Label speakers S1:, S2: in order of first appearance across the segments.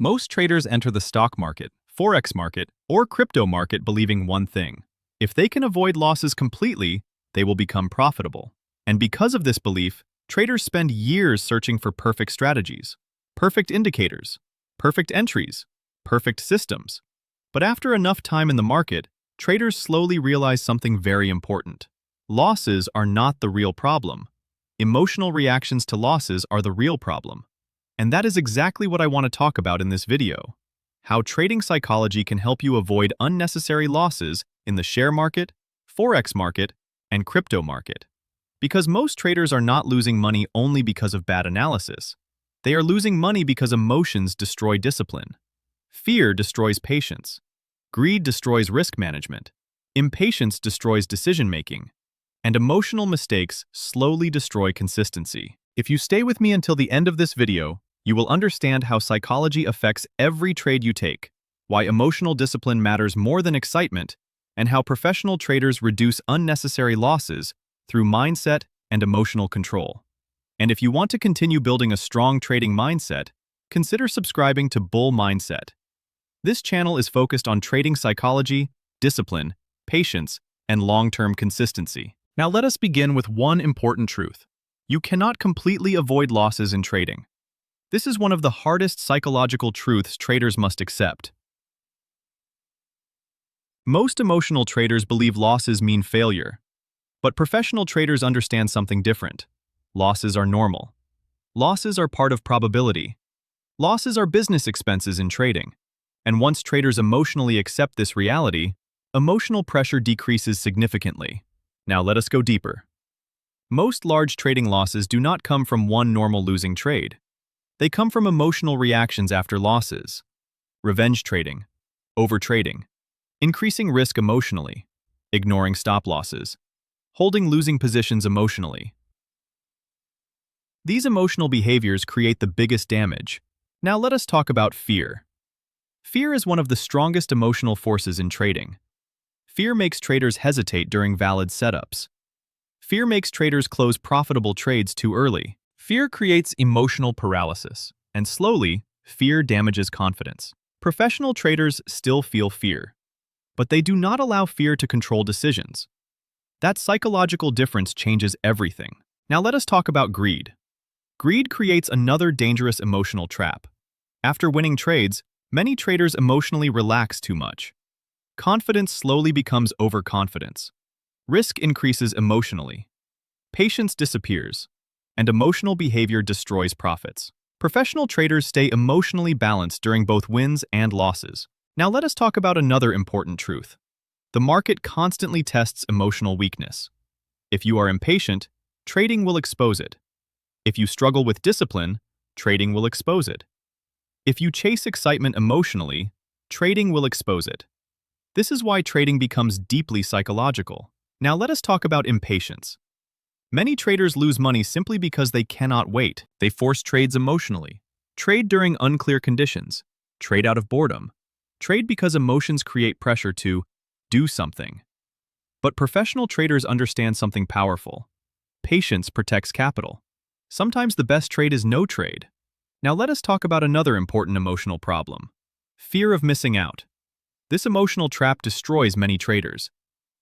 S1: Most traders enter the stock market, Forex market, or crypto market believing one thing. If they can avoid losses completely, they will become profitable. And because of this belief, traders spend years searching for perfect strategies, perfect indicators, perfect entries, perfect systems. But after enough time in the market, traders slowly realize something very important. Losses are not the real problem. Emotional reactions to losses are the real problem. And that is exactly what I want to talk about in this video. How trading psychology can help you avoid unnecessary losses in the share market, Forex market, and crypto market. Because most traders are not losing money only because of bad analysis. They are losing money because emotions destroy discipline. Fear destroys patience. Greed destroys risk management. Impatience destroys decision-making. And emotional mistakes slowly destroy consistency. If you stay with me until the end of this video, you will understand how psychology affects every trade you take, why emotional discipline matters more than excitement, and how professional traders reduce unnecessary losses through mindset and emotional control. And if you want to continue building a strong trading mindset, consider subscribing to Bull Mindset. This channel is focused on trading psychology, discipline, patience, and long-term consistency. Now let us begin with one important truth. You cannot completely avoid losses in trading. This is one of the hardest psychological truths traders must accept. Most emotional traders believe losses mean failure. But professional traders understand something different. Losses are normal. Losses are part of probability. Losses are business expenses in trading. And once traders emotionally accept this reality, emotional pressure decreases significantly. Now let us go deeper. Most large trading losses do not come from one normal losing trade. They come from emotional reactions after losses. Revenge trading, overtrading, increasing risk emotionally, ignoring stop losses, holding losing positions emotionally. These emotional behaviors create the biggest damage. Now let us talk about fear. Fear is one of the strongest emotional forces in trading. Fear makes traders hesitate during valid setups. Fear makes traders close profitable trades too early. Fear creates emotional paralysis, and slowly, fear damages confidence. Professional traders still feel fear, but they do not allow fear to control decisions. That psychological difference changes everything. Now let us talk about greed. Greed creates another dangerous emotional trap. After winning trades, many traders emotionally relax too much. Confidence slowly becomes overconfidence. Risk increases emotionally. Patience disappears. And emotional behavior destroys profits. Professional traders stay emotionally balanced during both wins and losses. Now let us talk about another important truth. The market constantly tests emotional weakness. If you are impatient, trading will expose it. If you struggle with discipline, trading will expose it. If you chase excitement emotionally, trading will expose it. This is why trading becomes deeply psychological. Now let us talk about impatience. Many traders lose money simply because they cannot wait. They force trades emotionally. Trade during unclear conditions. Trade out of boredom. Trade because emotions create pressure to do something. But professional traders understand something powerful. Patience protects capital. Sometimes the best trade is no trade. Now let us talk about another important emotional problem. Fear of missing out. This emotional trap destroys many traders.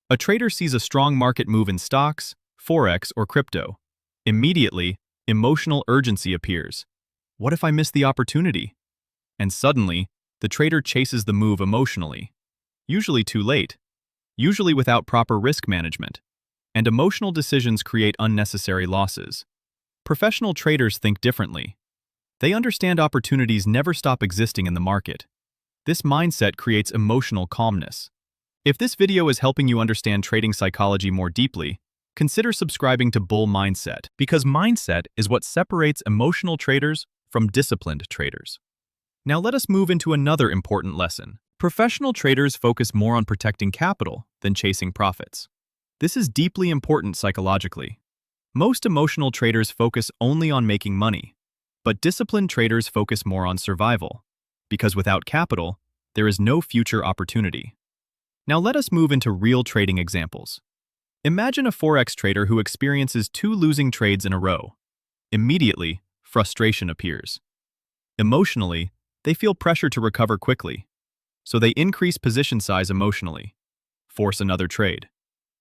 S1: A trader sees a strong market move in stocks, Forex, or crypto. Immediately, emotional urgency appears. What if I miss the opportunity? And suddenly, the trader chases the move emotionally. Usually too late. Usually without proper risk management. And emotional decisions create unnecessary losses. Professional traders think differently. They understand opportunities never stop existing in the market. This mindset creates emotional calmness. If this video is helping you understand trading psychology more deeply, consider subscribing to Bull Mindset, because mindset is what separates emotional traders from disciplined traders. Now let us move into another important lesson. Professional traders focus more on protecting capital than chasing profits. This is deeply important psychologically. Most emotional traders focus only on making money, but disciplined traders focus more on survival, because without capital, there is no future opportunity. Now let us move into real trading examples. Imagine a Forex trader who experiences 2 losing trades in a row. Immediately, frustration appears. Emotionally, They feel pressure to recover quickly, so they increase position size emotionally, force another trade,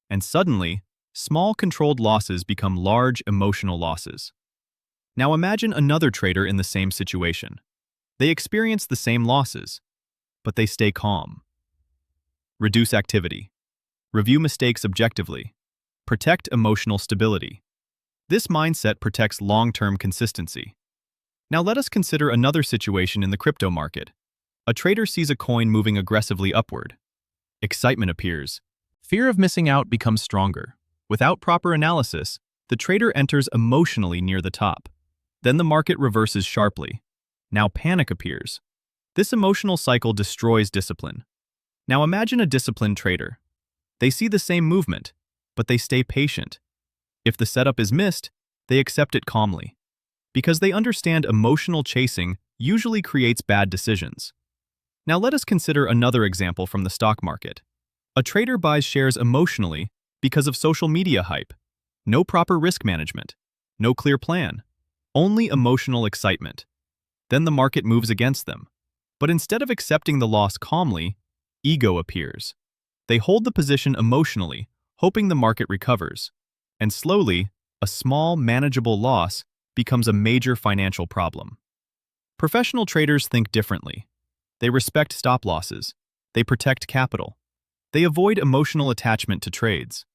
S1: and suddenly, small controlled losses become large emotional losses. Now imagine another trader in the same situation. They experience the same losses, but they stay calm. Reduce activity. Review mistakes objectively. Protect emotional stability. This mindset protects long-term consistency. Now let us consider another situation in the crypto market. A trader sees a coin moving aggressively upward. Excitement appears. Fear of missing out becomes stronger. Without proper analysis, the trader enters emotionally near the top. Then the market reverses sharply. Now panic appears. This emotional cycle destroys discipline. Now imagine a disciplined trader. They see the same movement, but they stay patient. If the setup is missed, they accept it calmly, because they understand emotional chasing usually creates bad decisions. Now let us consider another example from the stock market. A trader buys shares emotionally because of social media hype. No proper risk management, no clear plan, only emotional excitement. Then the market moves against them. But instead of accepting the loss calmly, ego appears. They hold the position emotionally, hoping the market recovers. And slowly, a small, manageable loss becomes a major financial problem. Professional traders think differently. They respect stop losses. They protect capital. They avoid emotional attachment to trades.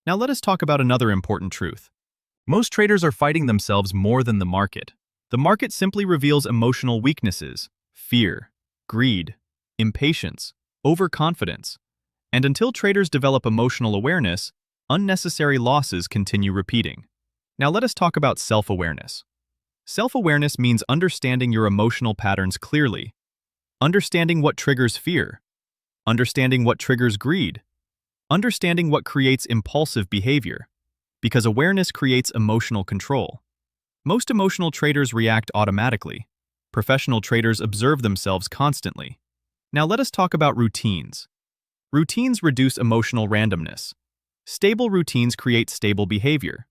S1: Now let us talk about another important truth. Most traders are fighting themselves more than the market. The market simply reveals emotional weaknesses, fear, greed, impatience, overconfidence. And until traders develop emotional awareness, unnecessary losses continue repeating. Now let us talk about self-awareness. Self-awareness means understanding your emotional patterns clearly, understanding what triggers fear, understanding what triggers greed, understanding what creates impulsive behavior, because awareness creates emotional control. Most emotional traders react automatically. Professional traders observe themselves constantly. Now let us talk about routines. Routines reduce emotional randomness. Stable routines create stable behavior.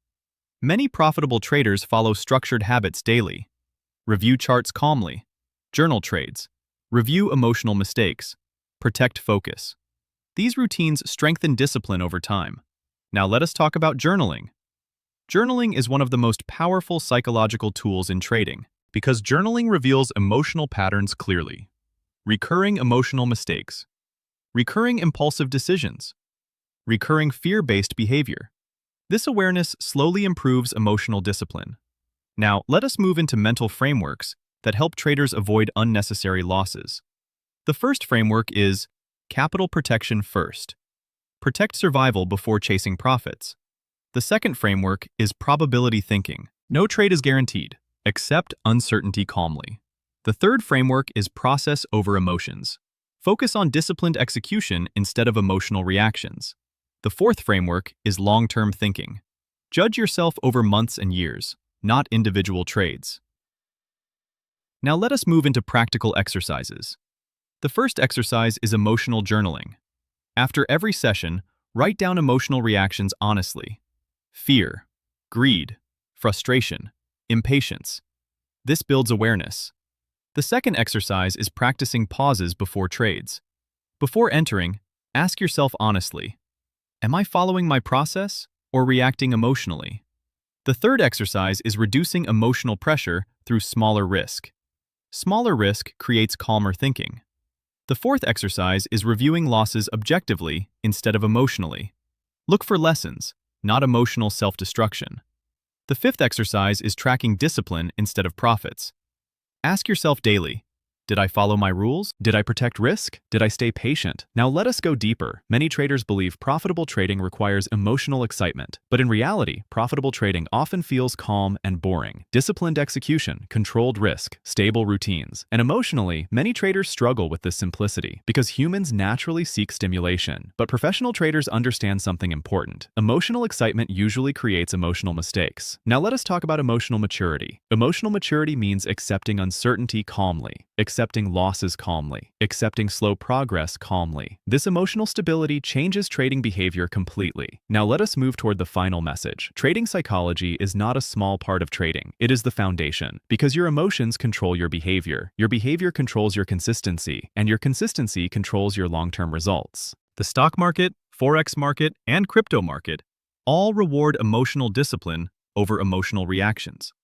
S1: Many profitable traders follow structured habits daily. Review charts calmly. Journal trades. Review emotional mistakes. Protect focus. These routines strengthen discipline over time. Now let us talk about journaling. Journaling is one of the most powerful psychological tools in trading because journaling reveals emotional patterns clearly. Recurring emotional mistakes. Recurring impulsive decisions. Recurring fear-based behavior. This awareness slowly improves emotional discipline. Now, let us move into mental frameworks that help traders avoid unnecessary losses. The first framework is capital protection first. Protect survival before chasing profits. The second framework is probability thinking. No trade is guaranteed. Accept uncertainty calmly. The third framework is process over emotions. Focus on disciplined execution instead of emotional reactions. The fourth framework is long-term thinking. Judge yourself over months and years, not individual trades. Now let us move into practical exercises. The first exercise is emotional journaling. After every session, write down emotional reactions honestly. Fear, greed, frustration, impatience. This builds awareness. The second exercise is practicing pauses before trades. Before entering, ask yourself honestly, am I following my process or reacting emotionally? The third exercise is reducing emotional pressure through smaller risk. Smaller risk creates calmer thinking. The fourth exercise is reviewing losses objectively instead of emotionally. Look for lessons, not emotional self-destruction. The fifth exercise is tracking discipline instead of profits. Ask yourself daily, did I follow my rules? Did I protect risk? Did I stay patient? Now let us go deeper. Many traders believe profitable trading requires emotional excitement, but in reality, profitable trading often feels calm and boring. Disciplined execution, controlled risk, stable routines, and emotionally, many traders struggle with this simplicity because humans naturally seek stimulation. But professional traders understand something important. Emotional excitement usually creates emotional mistakes. Now let us talk about emotional maturity. Emotional maturity means accepting uncertainty calmly. accepting losses calmly, accepting slow progress calmly. This emotional stability changes trading behavior completely. Now let us move toward the final message. Trading psychology is not a small part of trading. It is the foundation, because your emotions control your behavior controls your consistency, and your consistency controls your long-term results. The stock market, Forex market, and crypto market all reward emotional discipline over emotional reactions.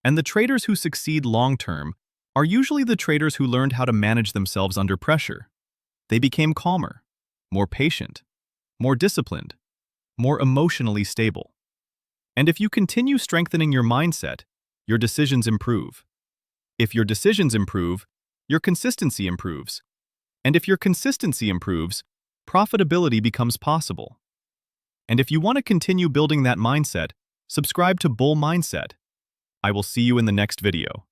S1: And the traders who succeed long-term are usually the traders who learned how to manage themselves under pressure. They became calmer, more patient, more disciplined, more emotionally stable. And if you continue strengthening your mindset, your decisions improve. If your decisions improve, your consistency improves. And if your consistency improves, profitability becomes possible. And if you want to continue building that mindset, subscribe to Bull Mindset. I will see you in the next video.